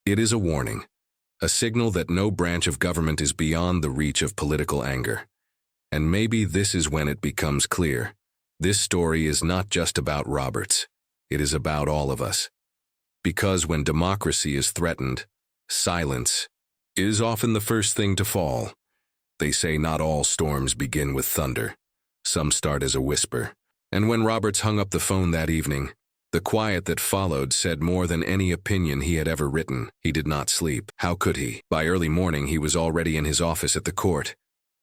It is a warning, a signal that no branch of government is beyond the reach of political anger. And maybe this is when it becomes clear. This story is not just about Roberts. It is about all of us. Because when democracy is threatened, silence is often the first thing to fall. They say not all storms begin with thunder. Some start as a whisper. And when Roberts hung up the phone that evening, the quiet that followed said more than any opinion he had ever written. He did not sleep. How could he? By early morning, he was already in his office at the court,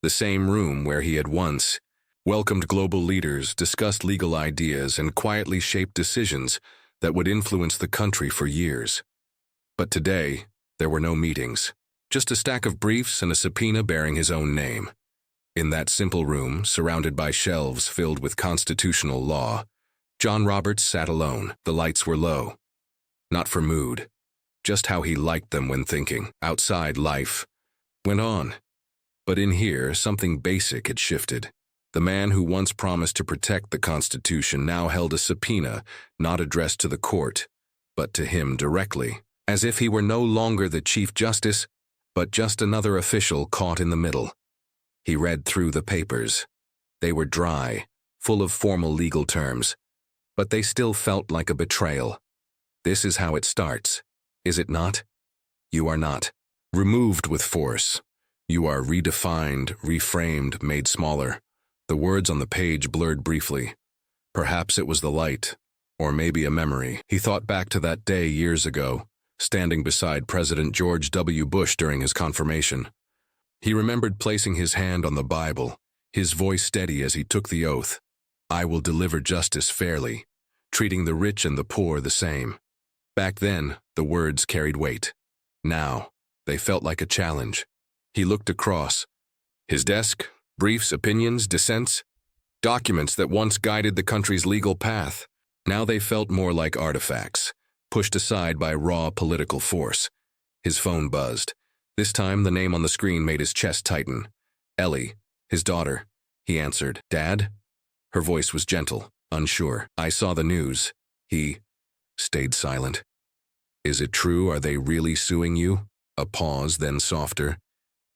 the same room where he had once welcomed global leaders, discussed legal ideas, and quietly shaped decisions that would influence the country for years. But today, there were no meetings, just a stack of briefs and a subpoena bearing his own name. In that simple room, surrounded by shelves filled with constitutional law, John Roberts sat alone. The lights were low. Not for mood, just how he liked them when thinking. Outside, life went on. But in here, something basic had shifted. The man who once promised to protect the Constitution now held a subpoena, not addressed to the court, but to him directly, as if he were no longer the Chief Justice, but just another official caught in the middle. He read through the papers. They were dry, full of formal legal terms, but they still felt like a betrayal. This is how it starts, is it not? You are not removed with force. You are redefined, reframed, made smaller. The words on the page blurred briefly. Perhaps it was the light, or maybe a memory. He thought back to that day years ago, standing beside President George W. Bush during his confirmation. He remembered placing his hand on the Bible, his voice steady as he took the oath. I will deliver justice fairly, treating the rich and the poor the same. Back then, the words carried weight. Now, they felt like a challenge. He looked across. His desk, briefs, opinions, dissents, documents that once guided the country's legal path. Now they felt more like artifacts, pushed aside by raw political force. His phone buzzed. This time, the name on the screen made his chest tighten. Ellie, his daughter. He answered. Dad? Her voice was gentle, unsure. I saw the news. He stayed silent. Is it true? Are they really suing you? A pause, then softer.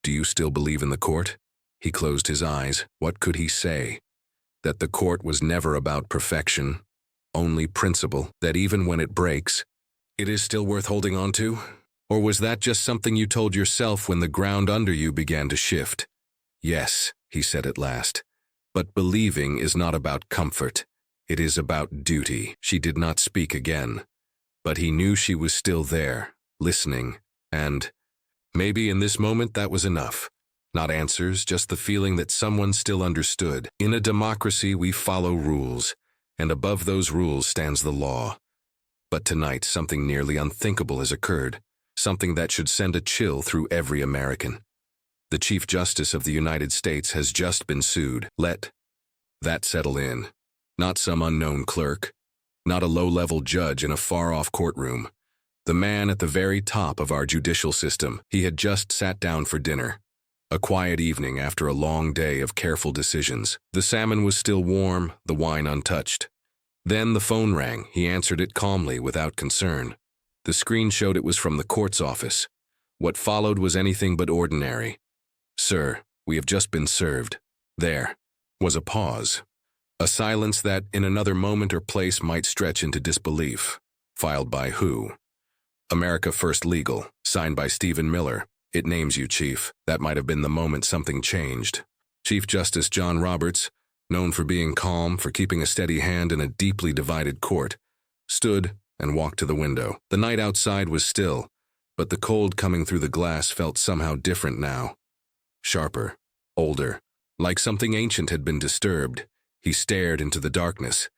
Do you still believe in the court? He closed his eyes. What could he say? That the court was never about perfection, only principle, that even when it breaks, it is still worth holding on to? Or was that just something you told yourself when the ground under you began to shift? Yes, he said at last. But believing is not about comfort. It is about duty. She did not speak again. But he knew she was still there, listening, and maybe in this moment that was enough. Not answers, just the feeling that someone still understood. In a democracy, we follow rules, and above those rules stands the law. But tonight, something nearly unthinkable has occurred, something that should send a chill through every American. The Chief Justice of the United States has just been sued. Let that settle in. Not some unknown clerk, not a low-level judge in a far-off courtroom. The man at the very top of our judicial system. He had just sat down for dinner. A quiet evening after a long day of careful decisions. The salmon was still warm, the wine untouched. Then the phone rang. He answered it calmly, without concern. The screen showed it was from the court's office. What followed was anything but ordinary. Sir, we have just been served. There was a pause. A silence that, in another moment or place, might stretch into disbelief. Filed by who? America First Legal, signed by Stephen Miller. It names you, Chief. That might have been the moment something changed. Chief Justice John Roberts, known for being calm, for keeping a steady hand in a deeply divided court, stood and walked to the window. The night outside was still, but the cold coming through the glass felt somehow different now. Sharper, older, like something ancient had been disturbed. He stared into the darkness.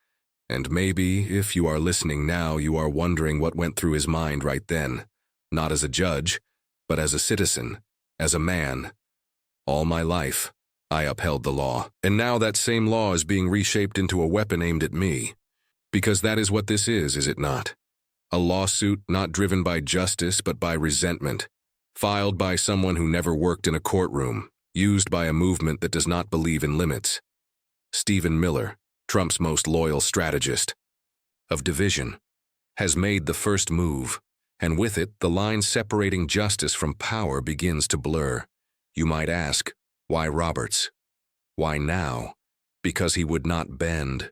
And maybe, if you are listening now, you are wondering what went through his mind right then. Not as a judge, but as a citizen, as a man. All my life, I upheld the law. And now that same law is being reshaped into a weapon aimed at me. Because that is what this is it not? A lawsuit not driven by justice but by resentment. Filed by someone who never worked in a courtroom. Used by a movement that does not believe in limits. Stephen Miller, Trump's most loyal strategist of division, has made the first move. And with it, the line separating justice from power begins to blur. You might ask, why Roberts? Why now? Because he would not bend.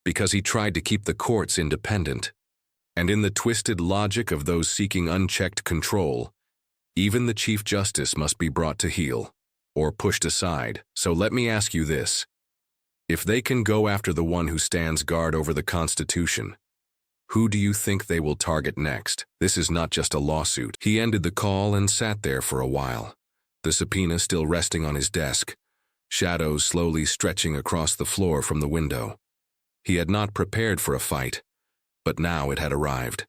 Because he tried to keep the courts independent. And in the twisted logic of those seeking unchecked control, even the Chief Justice must be brought to heel, or pushed aside. So let me ask you this. If they can go after the one who stands guard over the Constitution, who do you think they will target next? This is not just a lawsuit. He ended the call and sat there for a while, the subpoena still resting on his desk, shadows slowly stretching across the floor from the window. He had not prepared for a fight, but now it had arrived.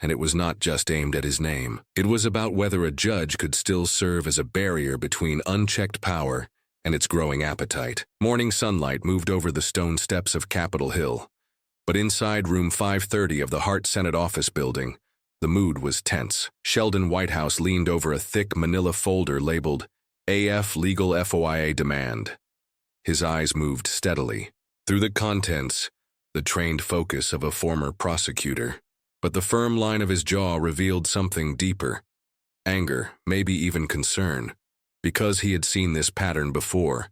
And it was not just aimed at his name. It was about whether a judge could still serve as a barrier between unchecked power and its growing appetite. Morning sunlight moved over the stone steps of Capitol Hill, but inside room 530 of the Hart Senate office building, the mood was tense. Sheldon Whitehouse leaned over a thick manila folder labeled AF Legal FOIA Demand. His eyes moved steadily. Through the contents, the trained focus of a former prosecutor. But the firm line of his jaw revealed something deeper. Anger, maybe even concern. Because he had seen this pattern before,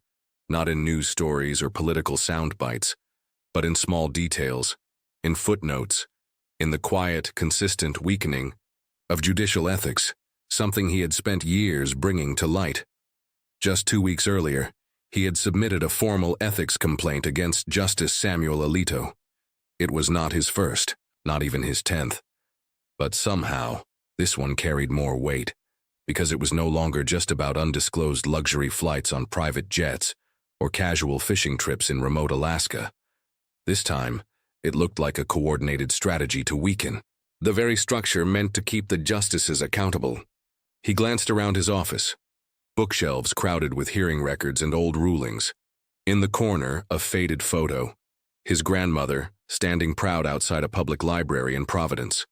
not in news stories or political sound bites, but in small details, in footnotes, in the quiet, consistent weakening of judicial ethics, something he had spent years bringing to light. Just 2 weeks earlier, he had submitted a formal ethics complaint against Justice Samuel Alito. It was not his first, not even his 10th. But somehow, this one carried more weight, because it was no longer just about undisclosed luxury flights on private jets or casual fishing trips in remote Alaska. This time, it looked like a coordinated strategy to weaken the very structure meant to keep the justices accountable. He glanced around his office. Bookshelves crowded with hearing records and old rulings. In the corner, a faded photo. His grandmother, standing proud outside a public library in Providence.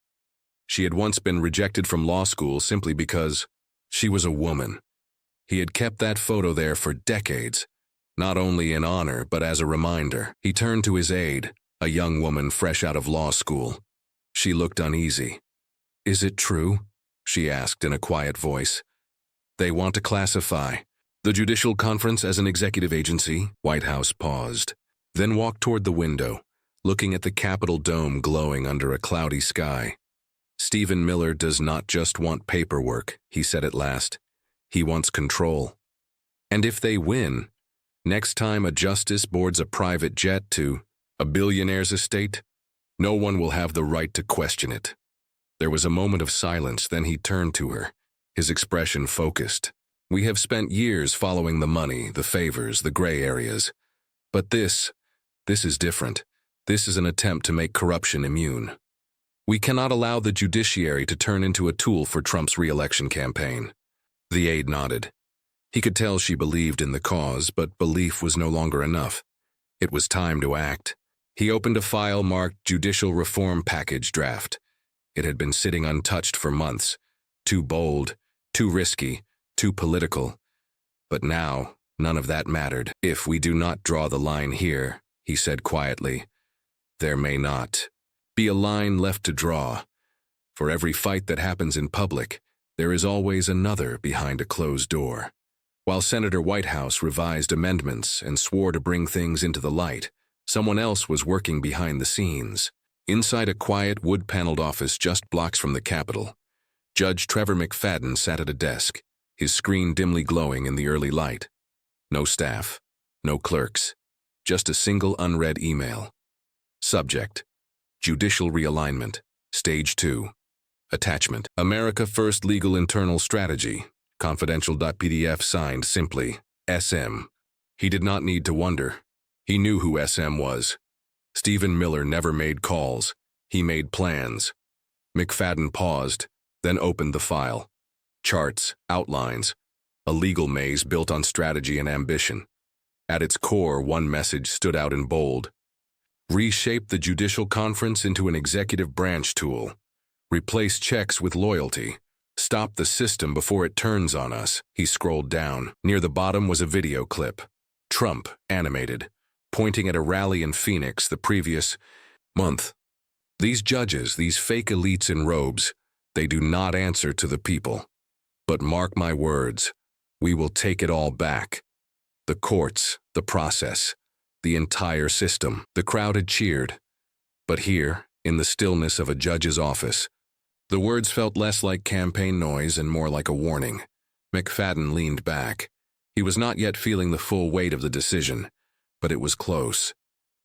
She had once been rejected from law school simply because she was a woman. He had kept that photo there for decades, not only in honor but as a reminder. He turned to his aide, a young woman fresh out of law school. She looked uneasy. "Is it true?" she asked in a quiet voice. "They want to classify the Judicial Conference as an executive agency." Whitehouse paused, then walked toward the window, looking at the Capitol dome glowing under a cloudy sky. "Stephen Miller does not just want paperwork," he said at last. "He wants control. And if they win, next time a justice boards a private jet to a billionaire's estate, no one will have the right to question it." There was a moment of silence, then he turned to her, his expression focused. "We have spent years following the money, the favors, the gray areas. But this is different. This is an attempt to make corruption immune. We cannot allow the judiciary to turn into a tool for Trump's re-election campaign." The aide nodded. He could tell she believed in the cause, but belief was no longer enough. It was time to act. He opened a file marked Judicial Reform Package Draft. It had been sitting untouched for months. Too bold, too risky, too political. But now, none of that mattered. "If we do not draw the line here," he said quietly, "there may not be a line left to draw. For every fight that happens in public, there is always another behind a closed door." While Senator Whitehouse revised amendments and swore to bring things into the light, someone else was working behind the scenes. Inside a quiet, wood-paneled office just blocks from the Capitol, Judge Trevor McFadden sat at a desk, his screen dimly glowing in the early light. No staff, no clerks, just a single unread email. Subject: Judicial Realignment, Stage 2. Attachment: America First Legal Internal Strategy, confidential.pdf signed simply, SM. He did not need to wonder. He knew who SM was. Stephen Miller never made calls. He made plans. McFadden paused, then opened the file. Charts, outlines, a legal maze built on strategy and ambition. At its core, one message stood out in bold. Reshape the Judicial Conference into an executive branch tool. Replace checks with loyalty. Stop the system before it turns on us. He scrolled down. Near the bottom was a video clip. Trump, animated, pointing at a rally in Phoenix the previous month. These judges, these fake elites in robes, They do not answer to the people. But mark my words, we will take it all back. The courts, the process, the entire system. The crowd had cheered. But here, in the stillness of a judge's office, the words felt less like campaign noise and more like a warning. McFadden leaned back. He was not yet feeling the full weight of the decision, but it was close.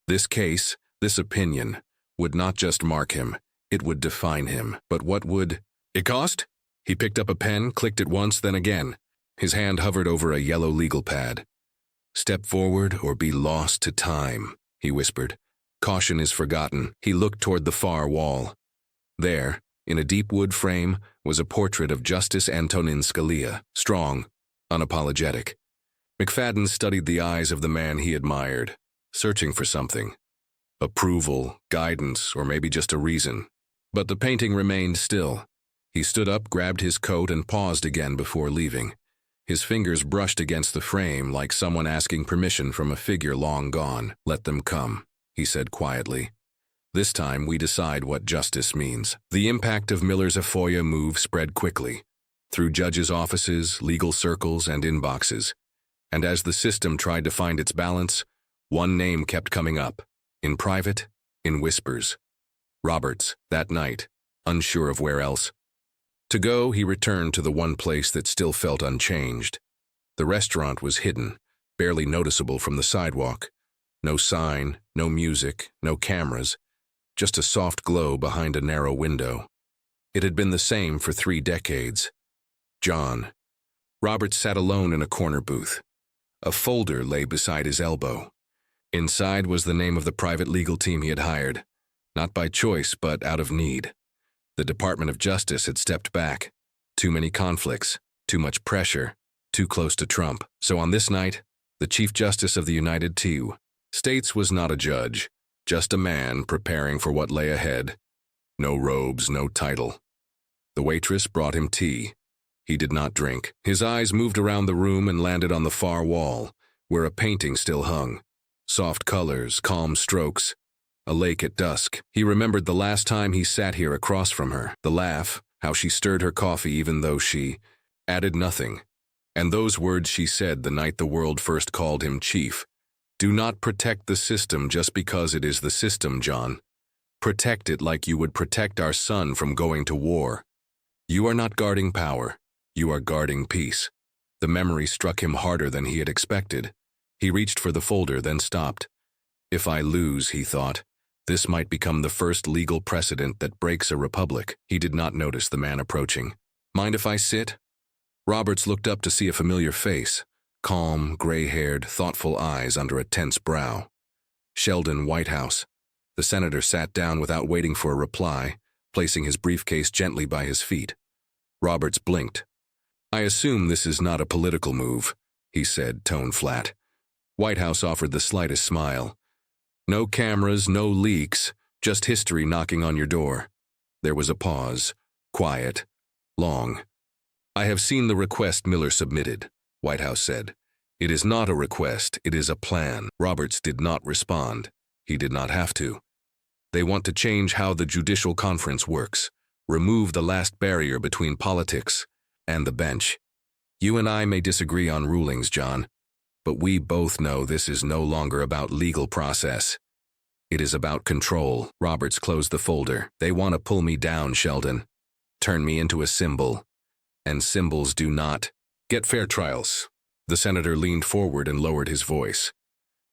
This case, this opinion, would not just mark him, it would define him. But what would it cost? He picked up a pen, clicked it once, then again. His hand hovered over a yellow legal pad. "Step forward or be lost to time," he whispered. "Caution is forgotten." He looked toward the far wall. There, in a deep wood frame, was a portrait of Justice Antonin Scalia, strong, unapologetic. McFadden studied the eyes of the man he admired, searching for something. Approval, guidance, or maybe just a reason. But the painting remained still. He stood up, grabbed his coat, and paused again before leaving. His fingers brushed against the frame like someone asking permission from a figure long gone. "Let them come," he said quietly. "This time we decide what justice means." The impact of Miller's FOIA move spread quickly, through judges' offices, legal circles, and inboxes. And as the system tried to find its balance, one name kept coming up, in private, in whispers. Roberts, that night, unsure of where else. To go, he returned to the one place that still felt unchanged. The restaurant was hidden, barely noticeable from the sidewalk. No sign, no music, no cameras, just a soft glow behind a narrow window. It had been the same for 3 decades. John. Roberts sat alone in a corner booth. A folder lay beside his elbow. Inside was the name of the private legal team he had hired, not by choice but out of need. The Department of Justice had stepped back. Too many conflicts, too much pressure, too close to Trump. So on this night, the Chief Justice of the United States was not a judge, just a man preparing for what lay ahead. No robes, no title. The waitress brought him tea. He did not drink. His eyes moved around the room and landed on the far wall, where a painting still hung. Soft colors, calm strokes. A lake at dusk. He remembered the last time he sat here across from her. The laugh, how she stirred her coffee even though she added nothing. And those words she said the night the world first called him chief. "Do not protect the system just because it is the system, John. Protect it like you would protect our son from going to war. You are not guarding power. You are guarding peace." The memory struck him harder than he had expected. He reached for the folder, then stopped. If I lose, he thought, this might become the first legal precedent that breaks a republic. He did not notice the man approaching. "Mind if I sit?" Roberts looked up to see a familiar face, calm, gray-haired, thoughtful eyes under a tense brow. Sheldon Whitehouse. The senator sat down without waiting for a reply, placing his briefcase gently by his feet. Roberts blinked. "I assume this is not a political move," he said, tone flat. Whitehouse offered the slightest smile. "No cameras, no leaks, just history knocking on your door." There was a pause, quiet, long. "I have seen the request Miller submitted," Whitehouse said. "It is not a request, it is a plan." Roberts did not respond. He did not have to. "They want to change how the judicial conference works, remove the last barrier between politics and the bench. You and I may disagree on rulings, John, but we both know this is no longer about legal process. It is about control." Roberts closed the folder. "They want to pull me down, Sheldon. Turn me into a symbol. And symbols do not get fair trials." The senator leaned forward and lowered his voice.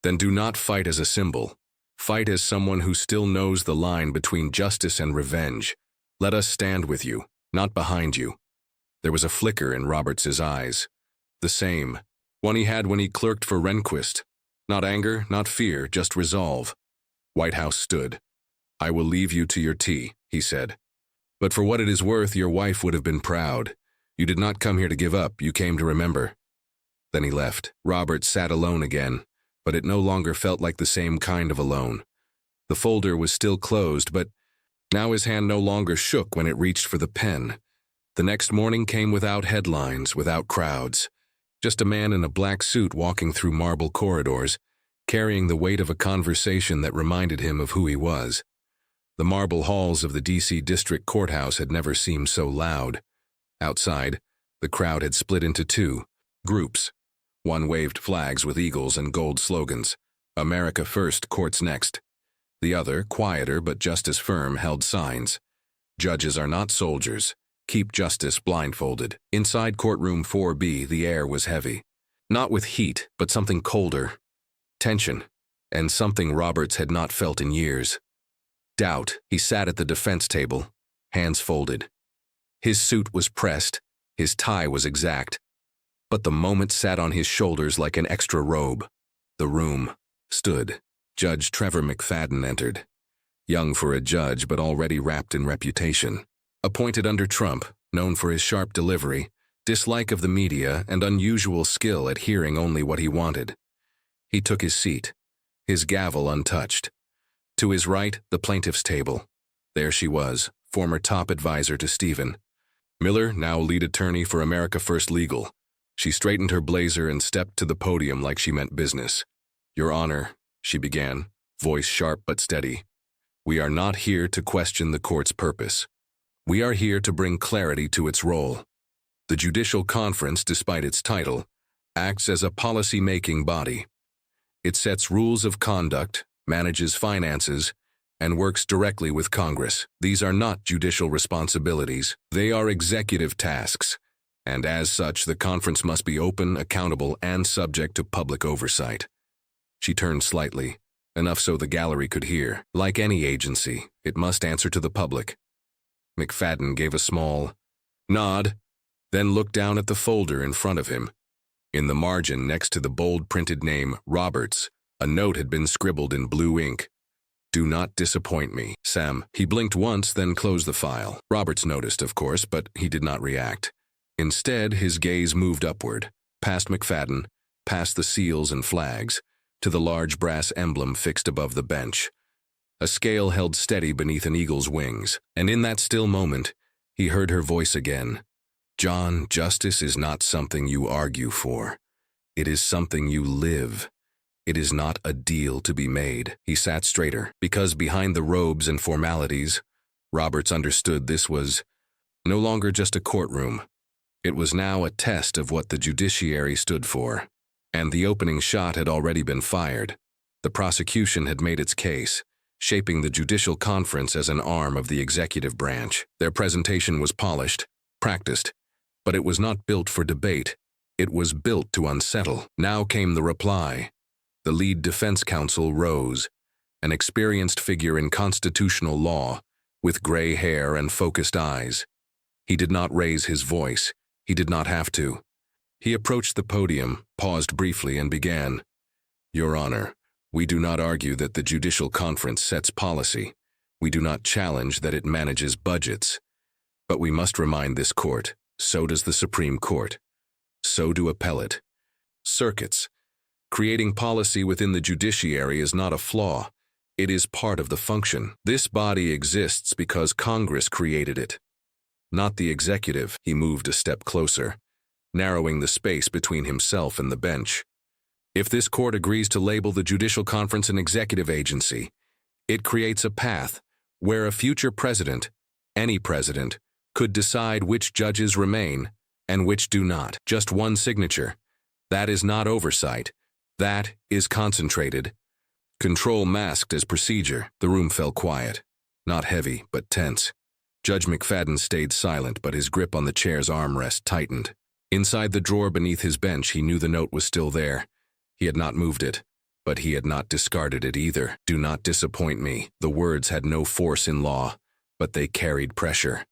"Then do not fight as a symbol. Fight as someone who still knows the line between justice and revenge. Let us stand with you, not behind you." There was a flicker in Roberts's eyes. The same one he had when he clerked for Rehnquist. Not anger, not fear, just resolve. Whitehouse stood. "I will leave you to your tea," he said. "But for what it is worth, your wife would have been proud. You did not come here to give up, you came to remember." Then he left. Roberts sat alone again, but it no longer felt like the same kind of alone. The folder was still closed, but now his hand no longer shook when it reached for the pen. The next morning came without headlines, without crowds. Just a man in a black suit walking through marble corridors, carrying the weight of a conversation that reminded him of who he was. The marble halls of the D.C. District Courthouse had never seemed so loud. Outside, the crowd had split into two groups. One waved flags with eagles and gold slogans, "America first, courts next." The other, quieter but just as firm, held signs, "Judges are not soldiers. Keep justice blindfolded." Inside courtroom 4B, the air was heavy. Not with heat, but something colder. Tension, and something Roberts had not felt in years. Doubt. He sat at the defense table, hands folded. His suit was pressed, his tie was exact, but the moment sat on his shoulders like an extra robe. The room stood. Judge Trevor McFadden entered. Young for a judge, but already wrapped in reputation. Appointed under Trump, known for his sharp delivery, dislike of the media, and unusual skill at hearing only what he wanted. He took his seat, his gavel untouched. To his right, the plaintiff's table. There she was, former top advisor to Stephen Miller, now lead attorney for America First Legal. She straightened her blazer and stepped to the podium like she meant business. "Your Honor," she began, voice sharp but steady, "we are not here to question the court's purpose. We are here to bring clarity to its role. The Judicial Conference, despite its title, acts as a policy-making body. It sets rules of conduct, manages finances, and works directly with Congress. These are not judicial responsibilities. They are executive tasks, and as such, the conference must be open, accountable, and subject to public oversight." She turned slightly, enough so the gallery could hear. Like any agency, it must answer to the public. McFadden gave a small nod, then looked down at the folder in front of him. In the margin next to the bold printed name, Roberts, a note had been scribbled in blue ink. "Do not disappoint me, Sam." He blinked once, then closed the file. Roberts noticed, of course, but he did not react. Instead, his gaze moved upward, past McFadden, past the seals and flags, to the large brass emblem fixed above the bench. A scale held steady beneath an eagle's wings, and in that still moment, he heard her voice again. "John, justice is not something you argue for. It is something you live. It is not a deal to be made." He sat straighter, because behind the robes and formalities, Roberts understood this was no longer just a courtroom. It was now a test of what the judiciary stood for. And the opening shot had already been fired. The prosecution had made its case, shaping the Judicial Conference as an arm of the executive branch. Their presentation was polished, practiced, but it was not built for debate. It was built to unsettle. Now came the reply. The lead defense counsel rose, an experienced figure in constitutional law, with gray hair and focused eyes. He did not raise his voice. He did not have to. He approached the podium, paused briefly, and began, "Your Honor, we do not argue that the Judicial Conference sets policy. We do not challenge that it manages budgets. But we must remind this court, so does the Supreme Court. So do appellate circuits. Creating policy within the judiciary is not a flaw. It is part of the function. This body exists because Congress created it, not the executive." He moved a step closer, narrowing the space between himself and the bench. "If this court agrees to label the Judicial Conference an executive agency, it creates a path where a future president, any president, could decide which judges remain and which do not. Just one signature. That is not oversight. That is concentrated control masked as procedure." The room fell quiet, not heavy, but tense. Judge McFadden stayed silent, but his grip on the chair's armrest tightened. Inside the drawer beneath his bench, he knew the note was still there. He had not moved it, but he had not discarded it either. "Do not disappoint me." The words had no force in law, but they carried pressure.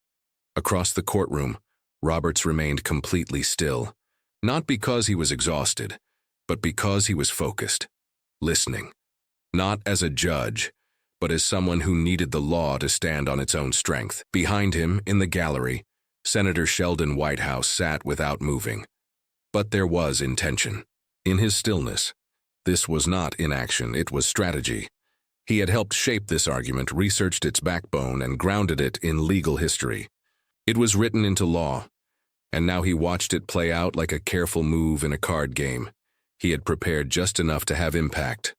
Across the courtroom, Roberts remained completely still, not because he was exhausted, but because he was focused, listening. Not as a judge, but as someone who needed the law to stand on its own strength. Behind him, in the gallery, Senator Sheldon Whitehouse sat without moving. But there was intention. In his stillness, this was not inaction, it was strategy. He had helped shape this argument, researched its backbone, and grounded it in legal history. It was written into law, and now he watched it play out like a careful move in a card game. He had prepared just enough to have impact.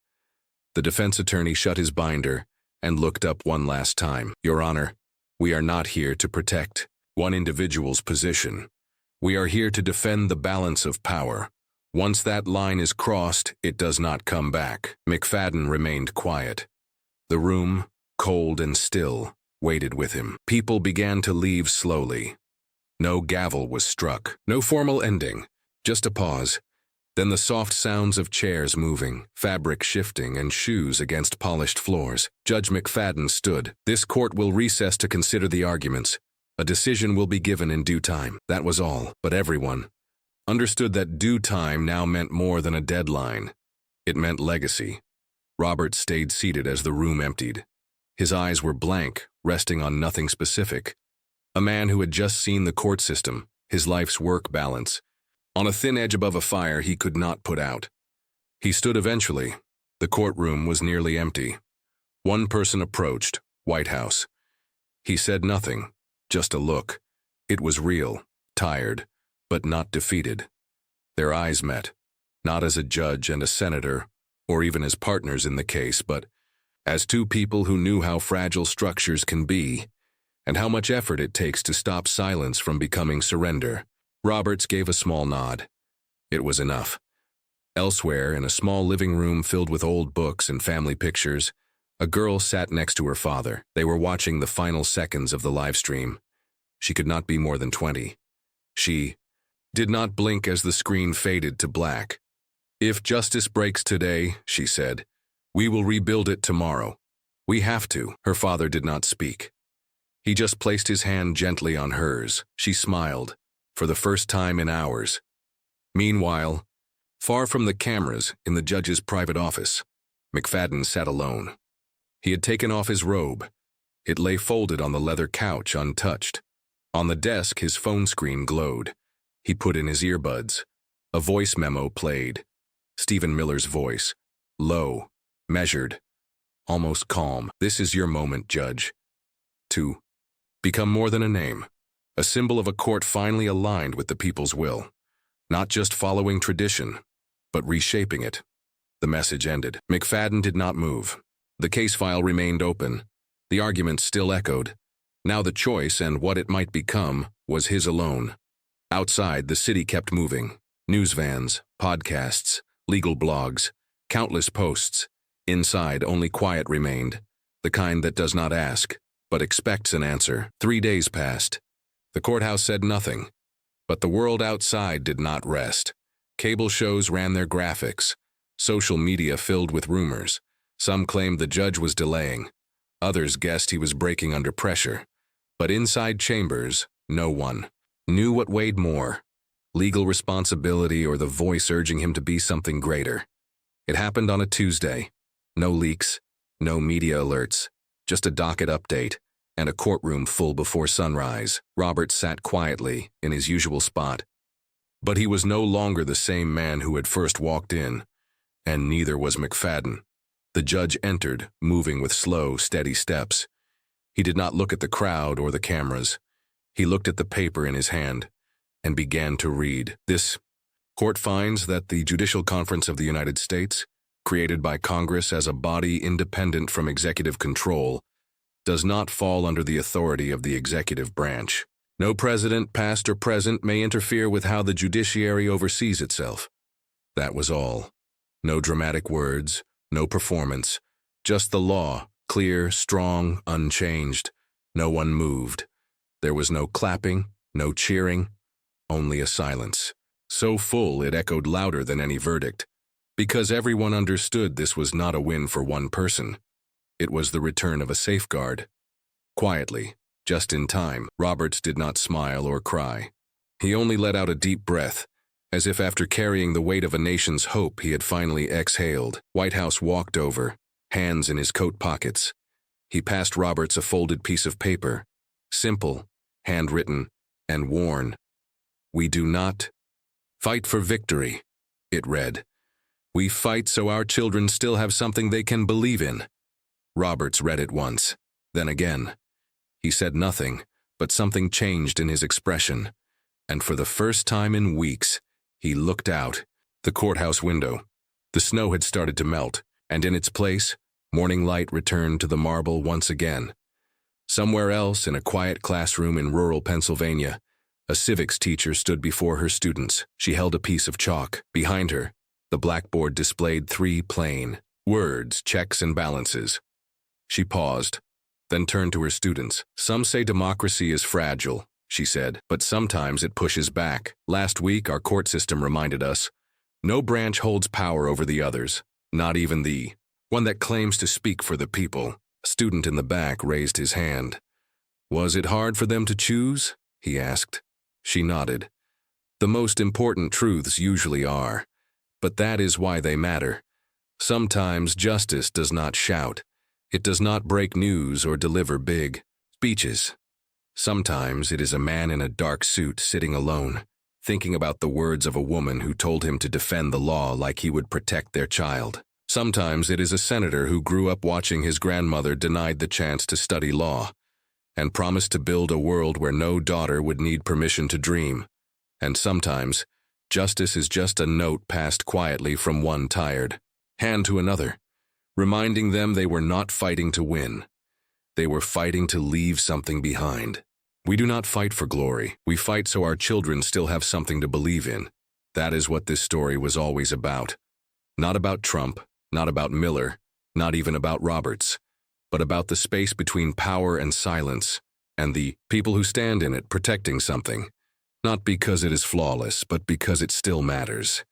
The defense attorney shut his binder and looked up one last time. Your Honor, we are not here to protect one individual's position. We are here to defend the balance of power. Once that line is crossed, it does not come back. McFadden remained quiet. The room, cold and still, waited with him. People began to leave slowly. No gavel was struck. No formal ending. Just a pause. Then the soft sounds of chairs moving, fabric shifting, and shoes against polished floors. Judge McFadden stood. This court will recess to consider the arguments. A decision will be given in due time. That was all. But everyone understood that due time now meant more than a deadline. It meant legacy. Robert stayed seated as the room emptied. His eyes were blank, resting on nothing specific. A man who had just seen the court system, his life's work balance, on a thin edge above a fire he could not put out. He stood eventually. The courtroom was nearly empty. One person approached, White House. He said nothing, just a look. It was real, tired, but not defeated. Their eyes met, not as a judge and a senator, or even as partners in the case, but as two people who knew how fragile structures can be, and how much effort it takes to stop silence from becoming surrender. Roberts gave a small nod. It was enough. Elsewhere, in a small living room filled with old books and family pictures, a girl sat next to her father. They were watching the final seconds of the live stream. She could not be more than 20. She did not blink as the screen faded to black. If justice breaks today, she said, we will rebuild it tomorrow. We have to. Her father did not speak. He just placed his hand gently on hers. She smiled, for the first time in hours. Meanwhile, far from the cameras in the judge's private office, McFadden sat alone. He had taken off his robe. It lay folded on the leather couch, untouched. On the desk, his phone screen glowed. He put in his earbuds. A voice memo played. Stephen Miller's voice. Low, measured, almost calm. This is your moment, Judge. To become more than a name. A symbol of a court finally aligned with the people's will. Not just following tradition, but reshaping it. The message ended. McFadden did not move. The case file remained open. The argument still echoed. Now the choice and what it might become was his alone. Outside, the city kept moving. News vans, podcasts, legal blogs, countless posts. Inside, only quiet remained. The kind that does not ask, but expects an answer. 3 days passed. The courthouse said nothing, but the world outside did not rest. Cable shows ran their graphics. Social media filled with rumors. Some claimed the judge was delaying. Others guessed he was breaking under pressure. But inside chambers, no one knew what weighed more, legal responsibility or the voice urging him to be something greater. It happened on a Tuesday. No leaks, no media alerts, just a docket update, and a courtroom full before sunrise. Robert sat quietly in his usual spot. But he was no longer the same man who had first walked in, and neither was McFadden. The judge entered, moving with slow, steady steps. He did not look at the crowd or the cameras. He looked at the paper in his hand and began to read. This court finds that the Judicial Conference of the United States, created by Congress as a body independent from executive control, does not fall under the authority of the executive branch. No president, past or present, may interfere with how the judiciary oversees itself. That was all. No dramatic words, no performance, just the law, clear, strong, unchanged. No one moved. There was no clapping, no cheering, only a silence. So full it echoed louder than any verdict. Because everyone understood this was not a win for one person. It was the return of a safeguard. Quietly, just in time, Roberts did not smile or cry. He only let out a deep breath, as if after carrying the weight of a nation's hope he had finally exhaled. White House walked over, hands in his coat pockets. He passed Roberts a folded piece of paper, simple, handwritten, and worn. We do not fight for victory, it read. We fight so our children still have something they can believe in. Roberts read it once, then again. He said nothing, but something changed in his expression, and for the first time in weeks, he looked out the courthouse window. The snow had started to melt, and in its place, Morning light returned to the marble once again. Somewhere else, in a quiet classroom in rural Pennsylvania, a civics teacher stood before her students. She held a piece of chalk. Behind her, the blackboard displayed 3 plain words: checks and balances. She paused, then turned to her students. "Some say democracy is fragile," she said, "but sometimes it pushes back. Last week, our court system reminded us, no branch holds power over the others, not even the one that claims to speak for the people." A student in the back raised his hand. "Was it hard for them to choose?" he asked. She nodded. "The most important truths usually are, but that is why they matter. Sometimes justice does not shout. It does not break news or deliver big speeches. Sometimes it is a man in a dark suit sitting alone, thinking about the words of a woman who told him to defend the law like he would protect their child. Sometimes it is a senator who grew up watching his grandmother denied the chance to study law and promised to build a world where no daughter would need permission to dream. And sometimes, justice is just a note passed quietly from one tired hand to another, reminding them they were not fighting to win. They were fighting to leave something behind. We do not fight for glory. We fight so our children still have something to believe in. That is what this story was always about. Not about Trump, not about Miller, not even about Roberts, but about the space between power and silence, and the people who stand in it protecting something, not because it is flawless, but because it still matters.